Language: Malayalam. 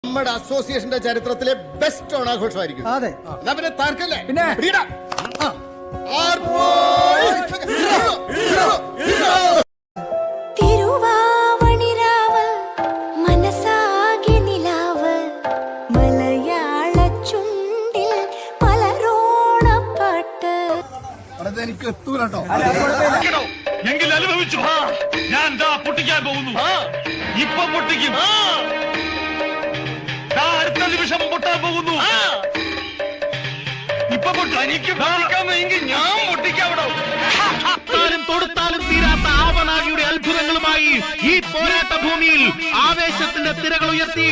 നമ്മുടെ അസോസിയേഷന്റെ ചരിത്രത്തിലെ ബെസ്റ്റ് ഓണാഘോഷമായിരിക്കും. അതെ. എന്നാ പിന്നെ തർക്കല്ലേ? പിന്നെ തിരുവാവണിരാവ് മനസാകെ നിലാവ് മലയാള ചുണ്ടിൽ മലരോണപ്പാട്ട്. എനിക്ക് എത്തൂലോ. എങ്കിൽ അനുഭവിച്ചു. ഞാൻ പൊട്ടിക്കാൻ പോകുന്നു. ഇപ്പൊ പൊട്ടിക്കും. അടുത്ത നിമിഷം പൊട്ടാൻ പോകുന്നു. ഇപ്പൊ എനിക്ക് പൊട്ടിക്കാമെങ്കിൽ ഞാൻ പൊട്ടിക്കാവിടോ. തൊടുത്താലും തീരാത്ത ആവനാകിയുടെ അത്ഭുതങ്ങളുമായി ഈ പോരാട്ട ഭൂമിയിൽ ആവേശത്തിന്റെ തിരകൾ ഉയർത്തി